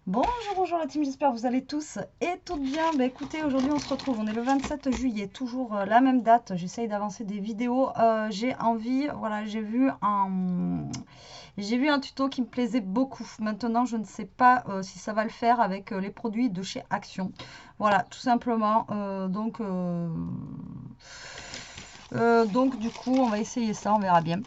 Bonjour, bonjour la team, j'espère que vous allez tous et toutes bien. Bah écoutez, aujourd'hui on se retrouve, on est le 27 juillet, toujours la même date. J'essaye d'avancer des vidéos. J'ai envie, voilà, j'ai vu un tuto qui me plaisait beaucoup. Maintenant, je ne sais pas si ça va le faire avec les produits de chez Action. Voilà, tout simplement. Donc du coup, on va essayer ça, on verra bien.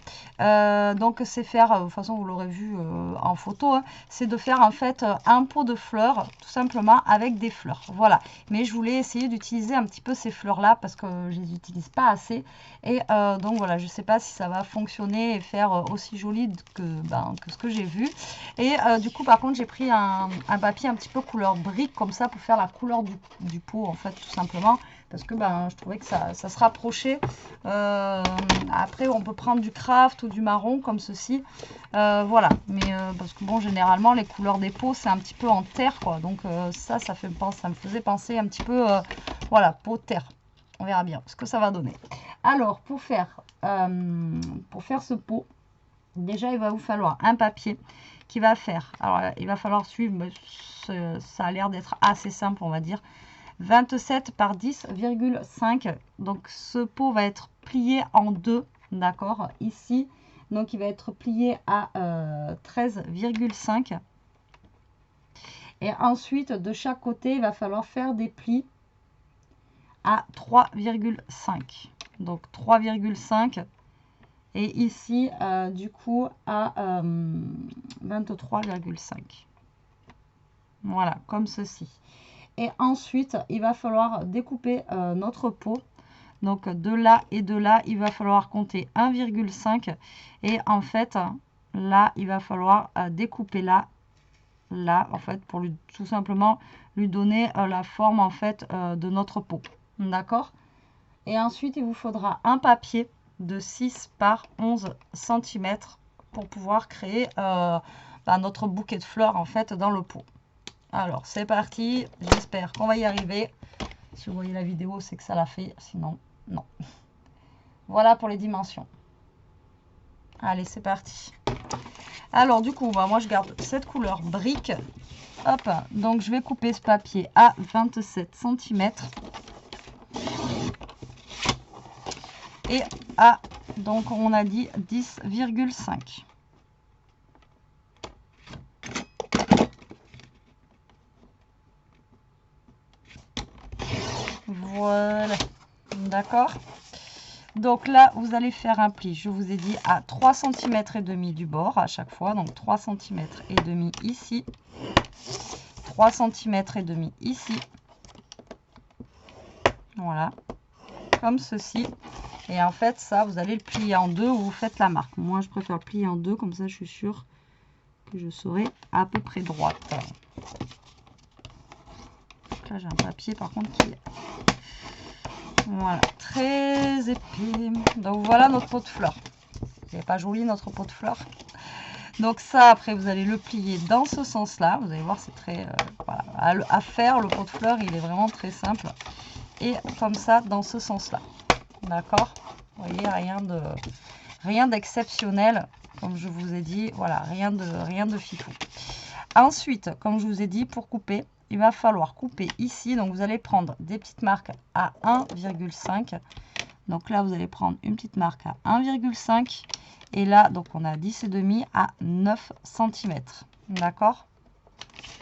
Donc c'est faire, de toute façon vous l'aurez vu en photo, hein, c'est de faire en fait un pot de fleurs, tout simplement avec des fleurs. Voilà, mais je voulais essayer d'utiliser un petit peu ces fleurs-là parce que je les utilise pas assez. Et donc voilà, je sais pas si ça va fonctionner et faire aussi joli que ce que j'ai vu. Et du coup, par contre, j'ai pris un papier un petit peu couleur brique comme ça pour faire la couleur du pot en fait, tout simplement. Parce que je trouvais que ça se rapprochait. Après, on peut prendre du craft ou du marron comme ceci. Voilà, mais parce que bon, généralement, les couleurs des pots, c'est un petit peu en terre, quoi. Donc ça me faisait penser un petit peu, voilà, pot terre. On verra bien ce que ça va donner. Alors, pour faire ce pot, déjà, il va vous falloir un papier qui va faire. Alors, il va falloir suivre, mais ça a l'air d'être assez simple, on va dire. 27 par 10,5. Donc ce pot va être plié en deux, d'accord, ici. Donc il va être plié à 13,5. Et ensuite, de chaque côté, il va falloir faire des plis à 3,5. Donc 3,5. Et ici, du coup, à 23,5. Voilà, comme ceci. Et ensuite, il va falloir découper notre pot. Donc de là et de là, il va falloir compter 1,5. Et en fait, là, il va falloir découper là, en fait, pour tout simplement lui donner la forme, en fait, de notre pot. D'accord? Et ensuite, il vous faudra un papier de 6 par 11 cm pour pouvoir créer notre bouquet de fleurs, en fait, dans le pot. Alors, c'est parti. J'espère qu'on va y arriver. Si vous voyez la vidéo, c'est que ça l'a fait. Sinon, non. Voilà pour les dimensions. Allez, c'est parti. Alors, du coup, moi, je garde cette couleur brique. Hop, donc je vais couper ce papier à 27 cm. Et à, donc, on a dit 10,5. Voilà. D'accord. Donc là, vous allez faire un pli, je vous ai dit, à 3 cm et demi du bord à chaque fois. Donc 3 cm et demi ici. 3 cm et demi ici. Voilà. Comme ceci. Et en fait, ça, vous allez le plier en deux ou vous faites la marque. Moi, je préfère plier en deux, comme ça, je suis sûre que je serai à peu près droite. Donc là, j'ai un papier, par contre, qui est... Voilà, très épais. Donc voilà notre pot de fleurs. C'est pas joli notre pot de fleurs. Donc ça, après, vous allez le plier dans ce sens-là. Vous allez voir, c'est très... voilà, à faire, le pot de fleurs, il est vraiment très simple. Et comme ça, dans ce sens-là. D'accord? Vous voyez, rien d'exceptionnel. Comme je vous ai dit, voilà, rien de fifou. Ensuite, comme je vous ai dit, pour couper, il va falloir couper ici. Donc, vous allez prendre des petites marques à 1,5. Donc là, vous allez prendre une petite marque à 1,5. Et là, donc on a 10,5 à 9 cm. D'accord?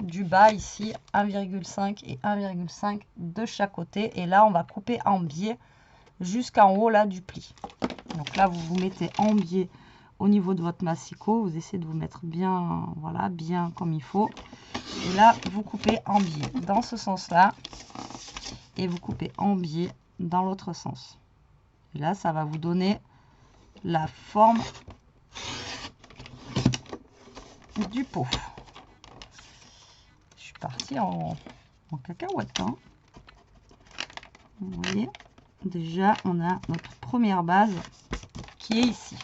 Du bas ici, 1,5 et 1,5 de chaque côté. Et là, on va couper en biais jusqu'en haut là du pli. Donc là, vous vous mettez en biais au niveau de votre massicot. Vous essayez de vous mettre bien, voilà, bien comme il faut. Et là, vous coupez en biais dans ce sens-là. Et vous coupez en biais dans l'autre sens. Et là, ça va vous donner la forme du pot. Je suis partie en cacahuète. Hein. Vous voyez, déjà, on a notre première base qui est ici.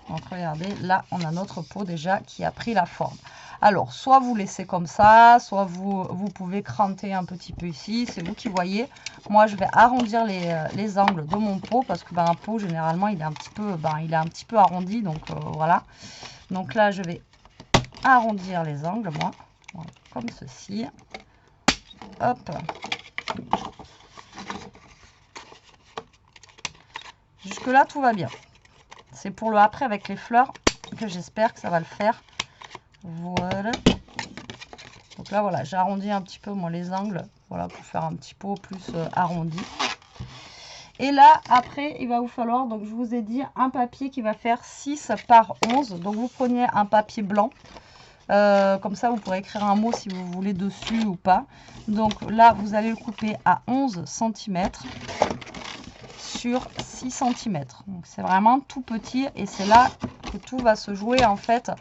Donc, regardez, là, on a notre pot déjà qui a pris la forme. Alors, soit vous laissez comme ça, soit vous pouvez cranter un petit peu ici. C'est vous qui voyez. Moi, je vais arrondir les angles de mon pot parce que un pot, généralement, il est un petit peu arrondi. Donc, voilà. Donc là, je vais arrondir les angles, moi. Voilà, comme ceci. Hop. Jusque là tout va bien. C'est pour le après avec les fleurs que j'espère que ça va le faire. Voilà. Donc là voilà, j'ai arrondi un petit peu moi les angles. Voilà, pour faire un petit pot plus arrondi. Et là après il va vous falloir, donc je vous ai dit, un papier qui va faire 6 par 11. Donc vous prenez un papier blanc. Comme ça vous pourrez écrire un mot si vous voulez dessus ou pas. Donc là vous allez le couper à 11 cm sur 6 cm. Donc c'est vraiment tout petit et c'est là que tout va se jouer en fait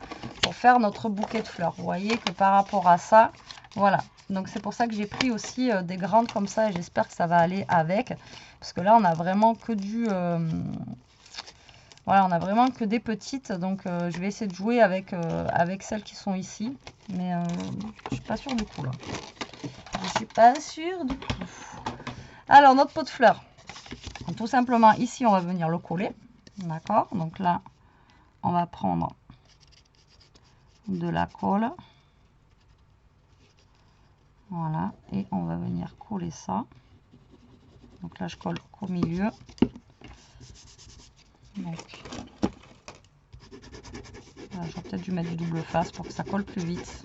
pour faire notre bouquet de fleurs. Vous voyez que par rapport à ça, voilà. Donc c'est pour ça que j'ai pris aussi des grandes comme ça et j'espère que ça va aller avec. Parce que là on a vraiment que du... voilà, on a vraiment que des petites. Donc je vais essayer de jouer avec, avec celles qui sont ici. Mais je suis pas sûre du coup là. Je suis pas sûre du coup. Alors notre pot de fleurs. Donc, tout simplement ici on va venir le coller. D'accord. Donc là on va prendre de la colle. Voilà, et on va venir coller ça. Donc là, je colle au milieu. Donc, j'aurais peut-être dû mettre du double face pour que ça colle plus vite.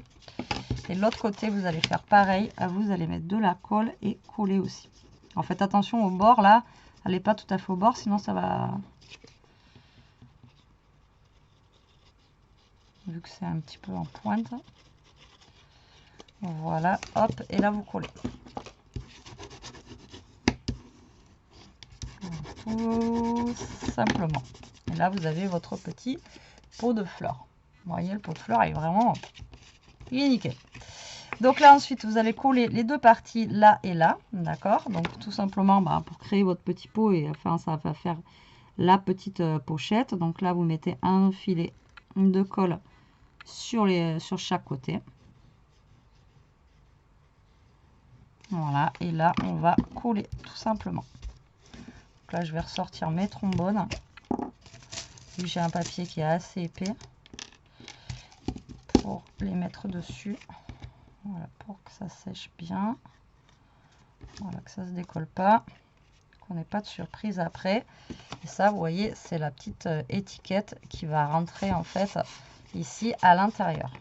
Et de l'autre côté, vous allez faire pareil. Vous allez mettre de la colle et coller aussi. En fait, attention au bord là. Elle n'est pas tout à fait au bord, sinon ça va... Vu que c'est un petit peu en pointe. Voilà, hop, et là vous collez. Tout simplement. Et là vous avez votre petit pot de fleurs. Vous voyez, le pot de fleurs est vraiment... Il est nickel. Donc là ensuite vous allez coller les deux parties là et là. D'accord. Donc tout simplement pour créer votre petit pot et enfin ça va faire la petite pochette. Donc là vous mettez un filet de colle sur chaque côté. Voilà, et là on va coller tout simplement. Donc là je vais ressortir mes trombones. J'ai un papier qui est assez épais pour les mettre dessus. Voilà, pour que ça sèche bien. Voilà, que ça se décolle pas. Qu'on n'ait pas de surprise après. Et ça, vous voyez, c'est la petite étiquette qui va rentrer en fait ici à l'intérieur.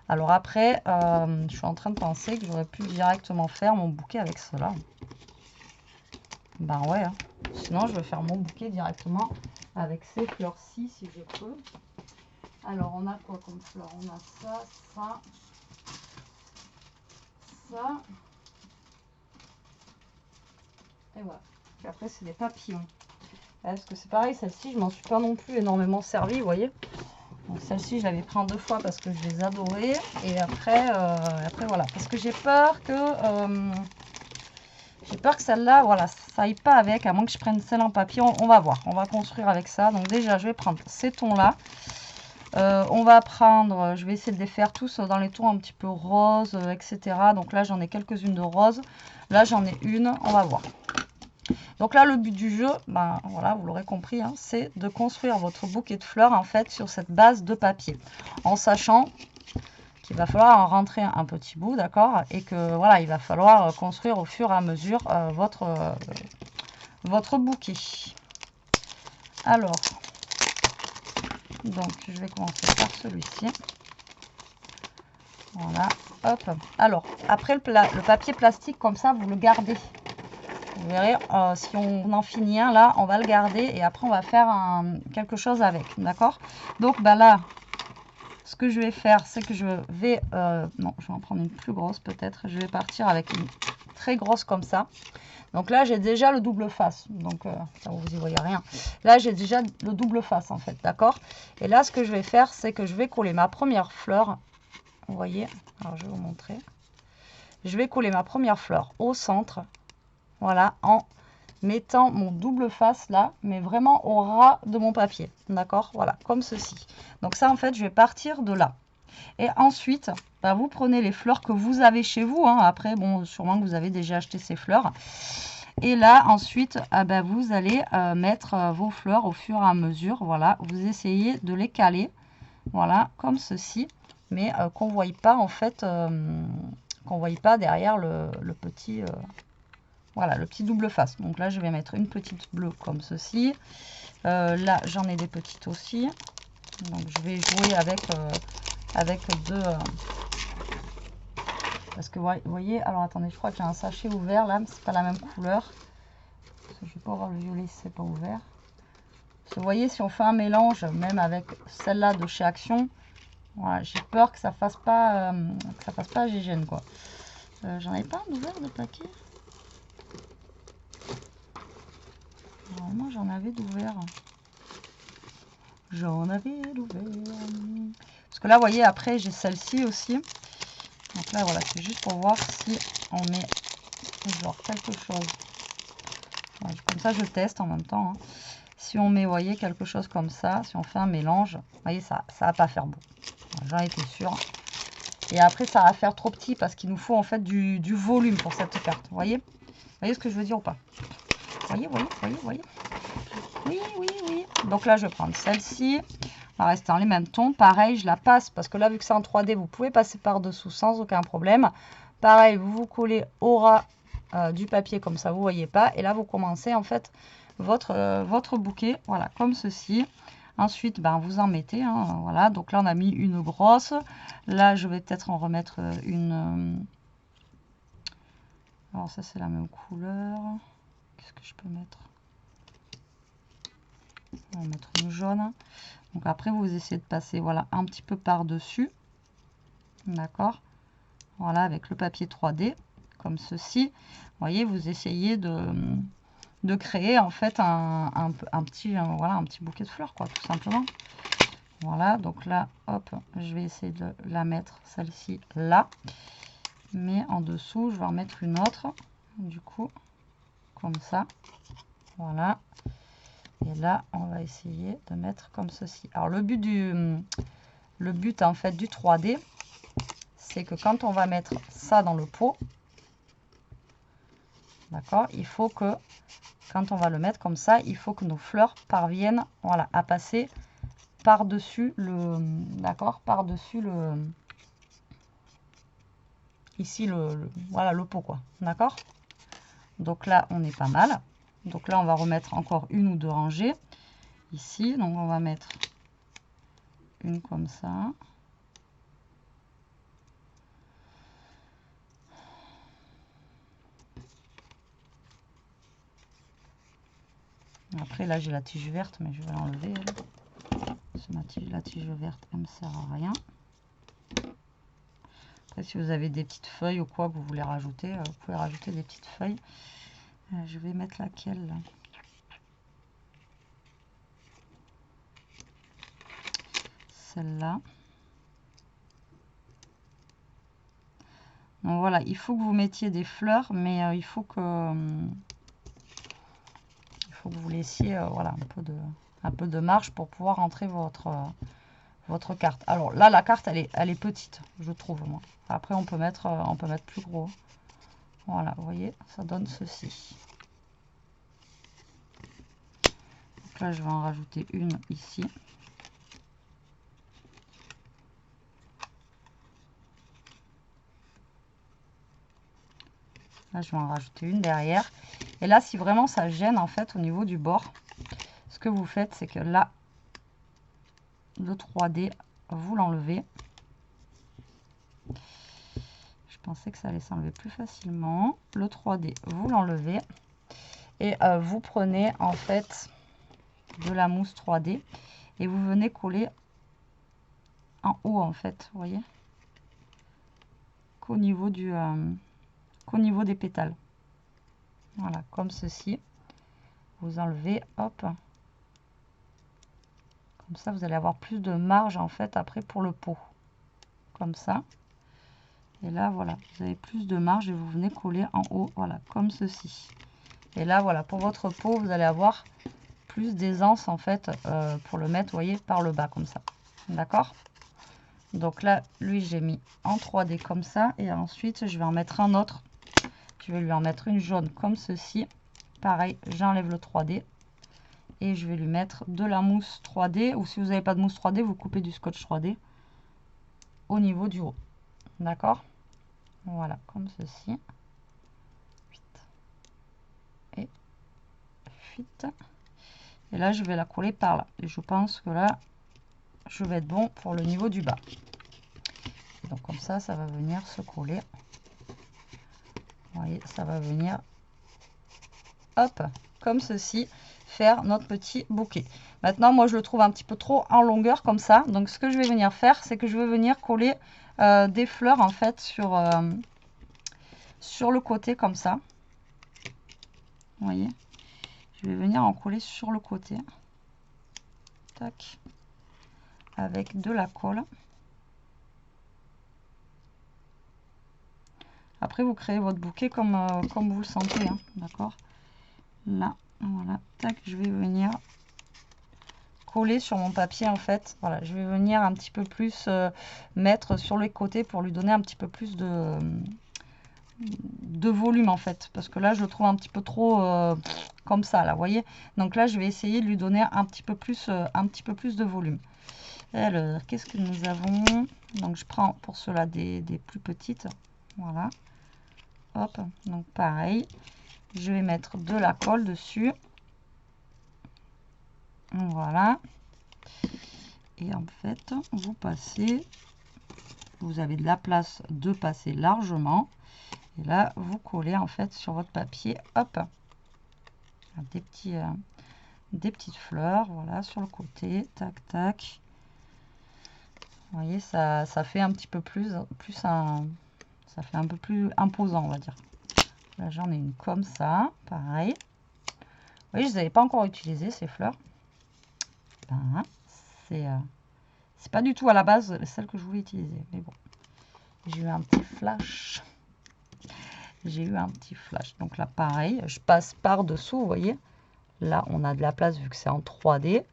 Alors après, je suis en train de penser que j'aurais pu directement faire mon bouquet avec cela. Ben ouais, hein. Sinon je vais faire mon bouquet directement avec ces fleurs-ci si je peux. Alors on a quoi comme fleurs? On a ça, ça, ça. Et voilà. Et après c'est des papillons. Parce que c'est pareil, celle-ci je m'en suis pas non plus énormément servi, vous voyez. Donc celle-ci je l'avais pris en 2 fois parce que je les adorais. Et après, voilà. Parce que j'ai peur que... celle-là, voilà, ça aille pas avec, à moins que je prenne celle en papier. On va voir, on va construire avec ça. Donc déjà, je vais prendre ces tons-là. On va prendre, je vais essayer de les faire tous dans les tons un petit peu rose, etc. Donc là, j'en ai quelques-unes de rose. Là, j'en ai une, on va voir. Donc là, le but du jeu, voilà, vous l'aurez compris, hein, c'est de construire votre bouquet de fleurs, en fait, sur cette base de papier. En sachant... il va falloir en rentrer un petit bout, d'accord, et que voilà, il va falloir construire au fur et à mesure votre bouquet. Alors, donc je vais commencer par celui-ci. Voilà, hop. Alors, après le papier plastique, comme ça, vous le gardez. Vous verrez, si on en finit un, là, on va le garder et après, on va faire quelque chose avec, d'accord. Donc, là... ce que je vais faire, c'est que je vais... non, je vais en prendre une plus grosse peut-être. Je vais partir avec une très grosse comme ça. Donc là, j'ai déjà le double face. Donc, ça, vous n'y voyez rien. Là, j'ai déjà le double face, en fait. D'accord? Et là, ce que je vais faire, c'est que je vais coller ma première fleur. Vous voyez? Alors, je vais vous montrer. Je vais coller ma première fleur au centre. Voilà, en mettant mon double face là, mais vraiment au ras de mon papier. D'accord? Voilà, comme ceci. Donc ça, en fait, je vais partir de là. Et ensuite, vous prenez les fleurs que vous avez chez vous. Hein. Après, bon, sûrement que vous avez déjà acheté ces fleurs. Et là, ensuite, vous allez mettre vos fleurs au fur et à mesure. Voilà, vous essayez de les caler. Voilà, comme ceci. mais qu'on ne voie pas en fait, qu'on voie pas derrière le petit, voilà, le petit double face. Donc là, je vais mettre une petite bleue comme ceci. Là, j'en ai des petites aussi. Donc je vais jouer avec deux. Parce que vous voyez, alors attendez, je crois que j'ai un sachet ouvert là, mais c'est pas la même couleur. Parce que je vais pas avoir le violet si c'est pas ouvert. Parce que vous voyez, si on fait un mélange, même avec celle-là de chez Action, voilà, j'ai peur que ça fasse pas gégène quoi. J'en ai pas un ouvert de paquet. Moi j'en avais d'ouvert. J'en avais d'ouvert. Parce que là, vous voyez, après j'ai celle-ci aussi. Donc là, voilà, c'est juste pour voir si on met genre quelque chose. Ouais, comme ça, je teste en même temps. Hein. Si on met, vous voyez, quelque chose comme ça, si on fait un mélange, vous voyez, ça va pas faire beau. J'en étais sûre. Et après, ça va faire trop petit parce qu'il nous faut en fait du volume pour cette carte. Vous voyez ce que je veux dire ou pas? Voyez. Oui. Donc là, je vais prendre celle-ci. On va rester dans les mêmes tons. Pareil, je la passe parce que là, vu que c'est en 3D, vous pouvez passer par-dessous sans aucun problème. Pareil, vous collez au ras du papier comme ça, vous voyez pas. Et là, vous commencez en fait votre bouquet, voilà, comme ceci. Ensuite, ben, vous en mettez, hein, voilà. Donc là, on a mis une grosse. Là, je vais peut-être en remettre une. Alors ça, c'est la même couleur. Qu'est-ce que je peux mettre? On va mettre une jaune. Donc après, vous essayez de passer, voilà, un petit peu par-dessus. D'accord? Voilà, avec le papier 3D, comme ceci. Vous voyez, vous essayez de créer en fait un petit bouquet de fleurs, quoi, tout simplement. Voilà, donc là, hop, je vais essayer de la mettre, celle-ci, là. Mais en dessous, je vais en mettre une autre, du coup, comme ça. Voilà. Et là, on va essayer de mettre comme ceci. Alors, le but en fait du 3D, c'est que quand on va mettre ça dans le pot, d'accord, il faut que, quand on va le mettre comme ça, il faut que nos fleurs parviennent, voilà, à passer par-dessus le, d'accord, par-dessus ici voilà, le pot, quoi, d'accord. Donc là, on est pas mal. Donc là, on va remettre encore une ou deux rangées ici. Donc on va mettre une comme ça. Après, là, j'ai la tige verte, mais je vais l'enlever. La tige verte, elle ne me sert à rien. Après, si vous avez des petites feuilles ou quoi que vous voulez rajouter, vous pouvez rajouter des petites feuilles. Je vais mettre laquelle là? Celle-là. Donc voilà, il faut que vous mettiez des fleurs, mais il faut que vous laissiez voilà, un peu de marge pour pouvoir entrer votre carte. Alors là, la carte, elle est petite, je trouve, moi. Après, on peut mettre plus gros. Voilà, vous voyez, ça donne ceci. Donc là, je vais en rajouter une ici. Là, je vais en rajouter une derrière. Et là, si vraiment ça gêne, en fait, au niveau du bord, ce que vous faites, c'est que là, le 3D, vous l'enlevez. Je pensais que ça allait s'enlever plus facilement. Le 3D, vous l'enlevez. Et vous prenez, en fait, de la mousse 3D. Et vous venez coller en haut, en fait, vous voyez, qu'au niveau des pétales. Voilà, comme ceci. Vous enlevez, hop. Comme ça, vous allez avoir plus de marge, en fait, après pour le pot. Comme ça. Et là, voilà, vous avez plus de marge et vous venez coller en haut, voilà, comme ceci. Et là, voilà, pour votre pot, vous allez avoir plus d'aisance, en fait, pour le mettre, vous voyez, par le bas, comme ça. D'accord? Donc là, lui, j'ai mis en 3D comme ça. Et ensuite, je vais en mettre un autre. Je vais lui en mettre une jaune comme ceci. Pareil, j'enlève le 3D. Et je vais lui mettre de la mousse 3D. Ou si vous n'avez pas de mousse 3D, vous coupez du scotch 3D. au niveau du haut. D'accord? Voilà, comme ceci. Et fuite. Et là, je vais la coller par là. Et je pense que là, je vais être bon pour le niveau du bas. Et donc comme ça va venir se coller. Vous voyez, ça va venir, hop, comme ceci, faire notre petit bouquet. Maintenant, moi, je le trouve un petit peu trop en longueur comme ça. Donc, ce que je vais venir faire, c'est que je vais venir coller des fleurs, en fait, sur le côté, comme ça. Vous voyez, je vais venir en coller sur le côté. Tac. Avec de la colle. Après, vous créez votre bouquet comme vous le sentez, hein, d'accord? Là, voilà, tac, je vais venir coller sur mon papier, en fait. Voilà, je vais venir un petit peu plus mettre sur les côtés pour lui donner un petit peu plus de volume, en fait. Parce que là, je le trouve un petit peu trop comme ça, là, vous voyez? Donc là, je vais essayer de lui donner un petit peu plus de volume. Alors, qu'est-ce que nous avons? Donc, je prends pour cela des plus petites. Voilà. Hop, donc pareil. Je vais mettre de la colle dessus. Voilà. Et en fait, vous passez, vous avez de la place de passer largement. Et là, vous collez en fait sur votre papier, hop, des petites fleurs, voilà, sur le côté, tac, tac. Vous voyez, ça fait un petit peu ça fait un peu plus imposant, on va dire. Là, j'en ai une comme ça, pareil. Vous voyez, je ne les avais pas encore utilisées, ces fleurs. Ben, c'est pas du tout à la base celle que je voulais utiliser, mais bon, j'ai eu un petit flash. J'ai eu un petit flash. Donc là, pareil, je passe par-dessous, vous voyez. Là, on a de la place vu que c'est en 3D.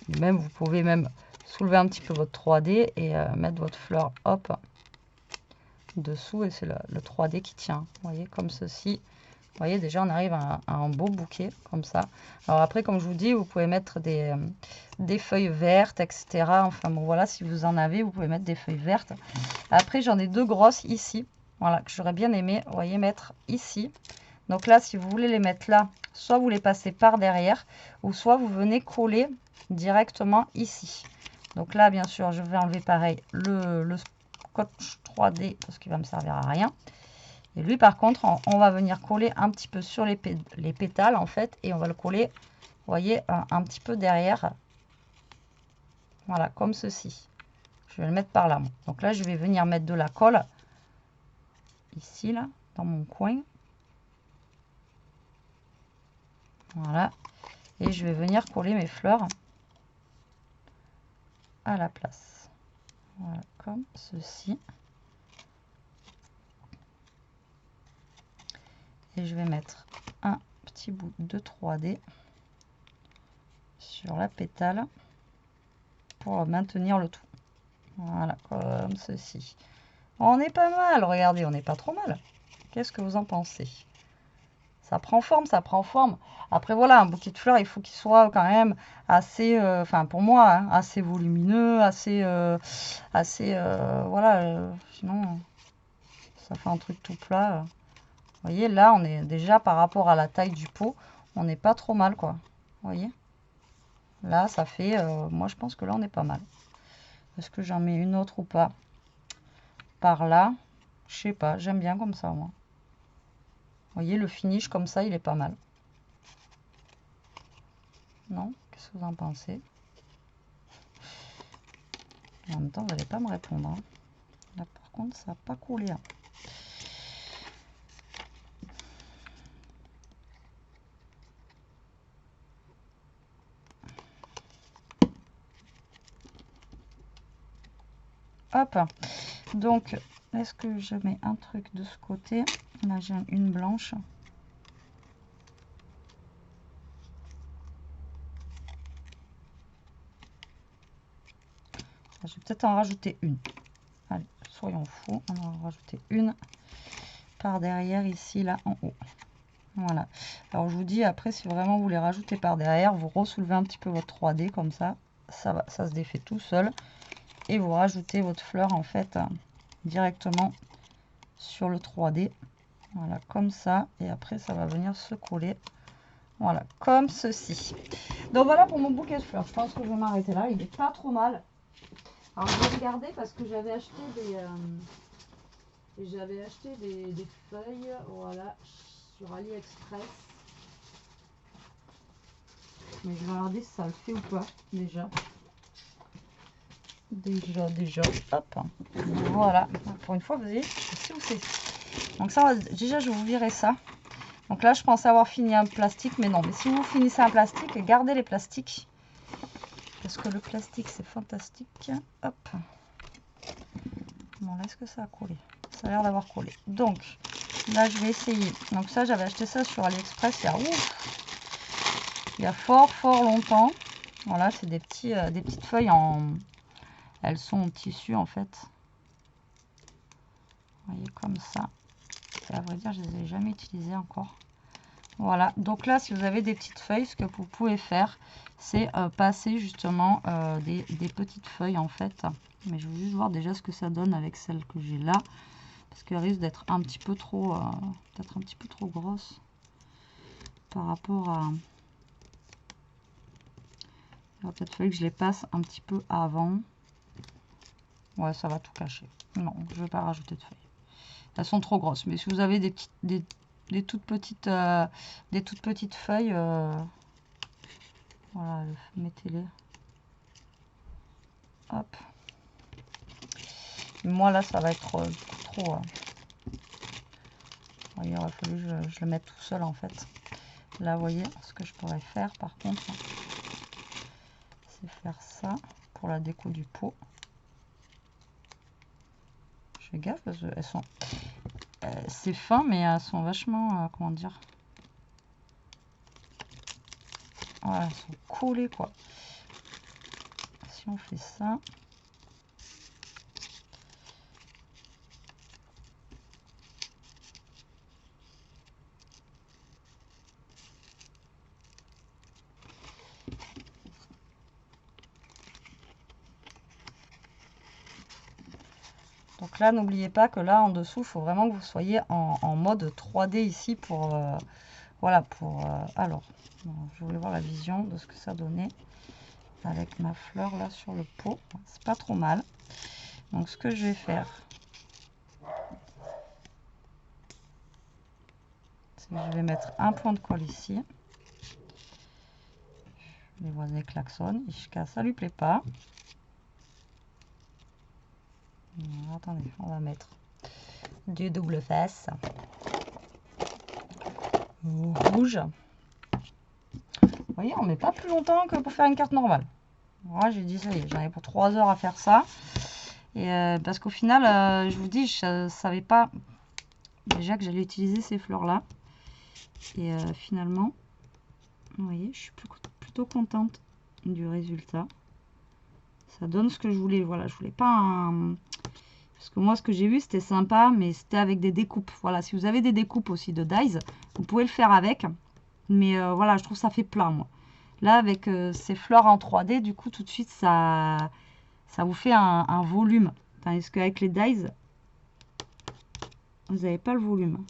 Et même, vous pouvez même soulever un petit peu votre 3D et mettre votre fleur, hop, dessous. Et c'est le 3D qui tient, vous voyez, comme ceci. Vous voyez, déjà, on arrive à un beau bouquet, comme ça. Alors après, comme je vous dis, vous pouvez mettre des feuilles vertes, etc. Enfin, bon, voilà, si vous en avez, vous pouvez mettre des feuilles vertes. Après, j'en ai deux grosses ici. Voilà, que j'aurais bien aimé, vous voyez, mettre ici. Donc là, si vous voulez les mettre là, soit vous les passez par derrière, ou soit vous venez coller directement ici. Donc là, bien sûr, je vais enlever pareil le scotch 3D, parce qu'il va me servir à rien. Et lui, par contre, on va venir coller un petit peu sur les pétales, en fait, et on va le coller, vous voyez, un petit peu derrière. Voilà, comme ceci. Je vais le mettre par là. Donc là, je vais venir mettre de la colle ici, là, dans mon coin. Voilà. Et je vais venir coller mes fleurs à la place. Voilà, comme ceci. Et je vais mettre un petit bout de 3D sur la pétale pour maintenir le tout. Voilà, comme ceci. On est pas mal, regardez, on n'est pas trop mal. Qu'est-ce que vous en pensez? Ça prend forme, ça prend forme. Après, voilà, un bouquet de fleurs, il faut qu'il soit quand même assez, enfin pour moi, hein, assez volumineux, assez, voilà, sinon, ça fait un truc tout plat. Vous voyez, là, on est déjà par rapport à la taille du pot, on n'est pas trop mal, quoi. Vous voyez? Là, ça fait, moi, je pense que là, on est pas mal. Est-ce que j'en mets une autre ou pas? Par là, je sais pas, j'aime bien comme ça, moi. Vous voyez, le finish comme ça, il est pas mal. Non? Qu'est-ce que vous en pensez? En même temps, vous n'allez pas me répondre. Hein. Là, par contre, ça n'a pas coulé. Hein. Hop. Donc, est-ce que je mets un truc de ce côté? Là, j'ai une blanche. Je vais peut-être en rajouter une. Allez, soyons fous. On va en rajouter une par derrière ici, là, en haut. Voilà. Alors, je vous dis, après, si vraiment vous voulez rajouter par derrière, vous ressoulevez un petit peu votre 3D comme ça. Ça se défait tout seul. et vous rajoutez votre fleur en fait directement sur le 3D. Voilà, comme ça. Et après, ça va venir se coller. Voilà, comme ceci. Donc voilà pour mon bouquet de fleurs. Je pense que je vais m'arrêter là. Il n'est pas trop mal. Alors je vais regarder parce que j'avais acheté des feuilles, voilà, sur AliExpress. Mais je vais regarder si ça le fait ou pas, déjà. Déjà, hop. Voilà, pour une fois, vous voyez, je sais où c'est. Donc ça, déjà, je vais vous virer ça. Donc là, je pensais avoir fini un plastique, mais non. Mais si vous finissez un plastique, gardez les plastiques. Parce que le plastique, c'est fantastique. Hop. Bon, là, est-ce que ça a collé? Ça a l'air d'avoir collé. Donc, là, je vais essayer. Donc ça, j'avais acheté ça sur AliExpress il y a fort longtemps. Voilà, c'est des petites feuilles en... Elles sont en tissu, en fait. Vous voyez, comme ça. Et à vrai dire, je les ai jamais utilisées encore. Voilà, donc là, si vous avez des petites feuilles, ce que vous pouvez faire, c'est passer justement des petites feuilles, en fait. Mais je veux juste voir déjà ce que ça donne avec celle que j'ai là. Parce qu'elle risque d'être un petit peu trop, peut-être un petit peu trop grosse par rapport à... Il aurait peut-être fallu que je les passe un petit peu avant. Ouais, ça va tout cacher. Non, je ne vais pas rajouter de feuilles. Elles sont trop grosses. Mais si vous avez des toutes petites feuilles, voilà, mettez-les. Hop. Moi là, ça va être trop. Il aurait fallu que je le mette tout seul en fait. Là, vous voyez, ce que je pourrais faire par contre, c'est faire ça pour la déco du pot. Je fais gaffe parce qu'elles sont... c'est fin, mais elles sont vachement... comment dire? Voilà, elles sont collées quoi. Si on fait ça... Donc là, n'oubliez pas que là, en dessous, il faut vraiment que vous soyez en mode 3D ici pour... voilà, pour... alors, je voulais voir la vision de ce que ça donnait avec ma fleur là sur le pot. C'est pas trop mal. Donc ce que je vais faire, c'est que je vais mettre un point de colle ici. Les voisins klaxonnent. Ishka, ça lui plaît pas. Alors, attendez, on va mettre du double face rouge. Vous voyez, on met pas plus longtemps que pour faire une carte normale. Moi, j'ai dit ça y est, j'en ai pour 3 heures à faire ça. Et parce qu'au final, je vous dis, je savais pas déjà que j'allais utiliser ces fleurs là. Et finalement, vous voyez, je suis plutôt contente du résultat. Ça donne ce que je voulais. Voilà, je voulais pas un... Parce que moi, ce que j'ai vu, c'était sympa, mais c'était avec des découpes. Voilà, si vous avez des découpes aussi de dies, vous pouvez le faire avec. Mais voilà, je trouve ça fait plein, moi. Là, avec ces fleurs en 3D, du coup, tout de suite, ça vous fait un volume. Tandis qu'avec les dies, vous n'avez pas le volume.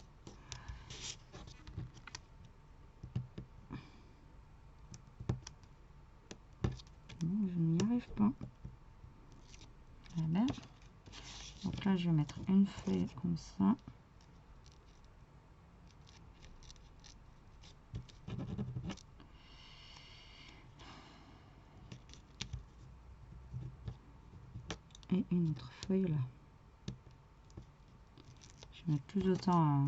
Non, je n'y arrive pas. Ah ben. Donc là, je vais mettre une feuille comme ça. Et une autre feuille là. Je vais mettre plus de temps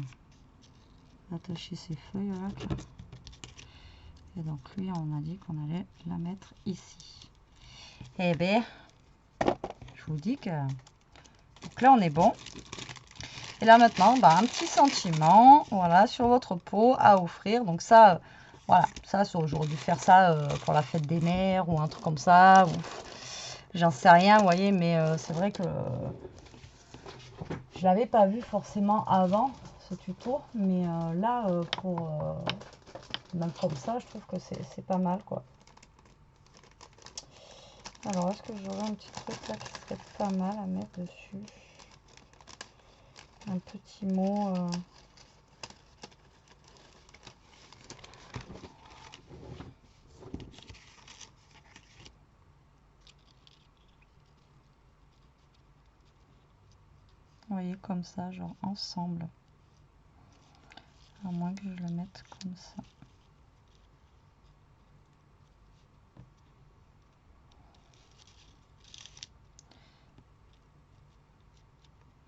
à attacher ces feuilles là. Et donc lui, on a dit qu'on allait la mettre ici. Et bien, je vous dis que... Donc là, on est bon. Et là maintenant, bah, un petit sentiment, voilà, sur votre peau à offrir. Donc ça, voilà, ça, j'aurais dû faire ça pour la fête des mères ou un truc comme ça. J'en sais rien, vous voyez, mais c'est vrai que je l'avais pas vu forcément avant ce tuto. Mais là, pour même comme ça, je trouve que c'est pas mal, quoi. Alors, est-ce que j'aurais un petit truc là qui serait pas mal à mettre dessus? Un petit mot. Vous voyez, comme ça, genre ensemble. À moins que je le mette comme ça.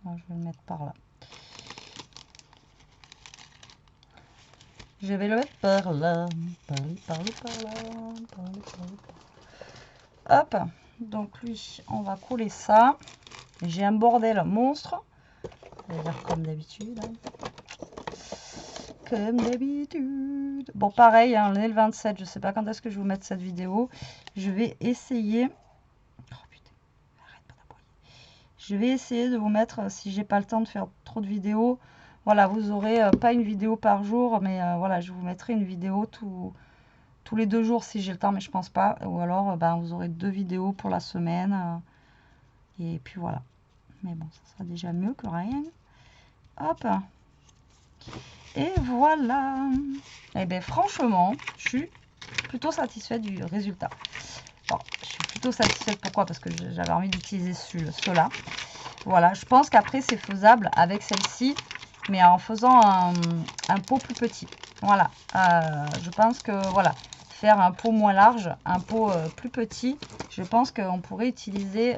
Non, je vais le mettre par là. Je vais le mettre par là. Par là. Hop. Donc lui, on va coller ça. J'ai un bordel monstre. On va dire comme d'habitude. Comme d'habitude. Bon, pareil, hein, on est le 27. Je sais pas quand est-ce que je vais vous mettre cette vidéo. Je vais essayer. Oh putain, arrête pas d'appuyer. Je vais essayer de vous mettre, si j'ai pas le temps de faire trop de vidéos, voilà, vous aurez pas une vidéo par jour, mais voilà, je vous mettrai une vidéo tous les 2 jours si j'ai le temps, mais je pense pas. Ou alors, ben, vous aurez 2 vidéos pour la semaine. Et puis voilà. Mais bon, ça sera déjà mieux que rien. Hop. Et voilà. Et bien franchement, je suis plutôt satisfaite du résultat. Bon, je suis plutôt satisfaite. Pourquoi? Parce que j'avais envie d'utiliser ceux-là. Voilà, je pense qu'après c'est faisable avec celle-ci, mais en faisant un pot plus petit. Voilà, je pense que voilà, faire un pot moins large, un pot plus petit, je pense qu'on pourrait utiliser,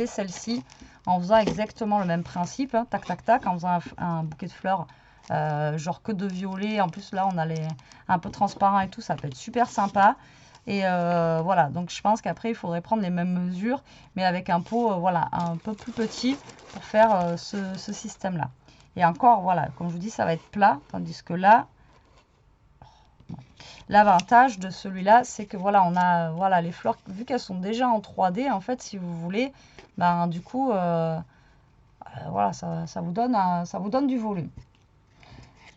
celle-ci en faisant exactement le même principe, hein, tac tac tac, en faisant un bouquet de fleurs, genre que de violet. En plus là on a les un peu transparent et tout, ça peut être super sympa. Et voilà, donc je pense qu'après il faudrait prendre les mêmes mesures, mais avec un pot voilà, un peu plus petit pour faire ce système là. Et encore voilà, comme je vous dis, ça va être plat, tandis que là, l'avantage de celui-là, c'est que voilà, on a voilà les fleurs, vu qu'elles sont déjà en 3D, en fait, si vous voulez, ben du coup voilà, ça vous donne du volume.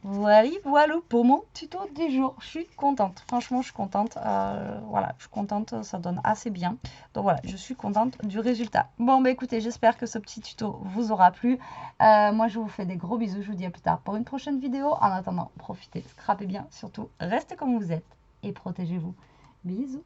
Voilà, voilà pour mon tuto du jour. Je suis contente. Franchement, je suis contente. Voilà, je suis contente. Ça donne assez bien. Donc voilà, je suis contente du résultat. Bon, bah écoutez, j'espère que ce petit tuto vous aura plu. Moi, je vous fais des gros bisous. Je vous dis à plus tard pour une prochaine vidéo. En attendant, profitez, scrapez bien. Surtout, restez comme vous êtes et protégez-vous. Bisous.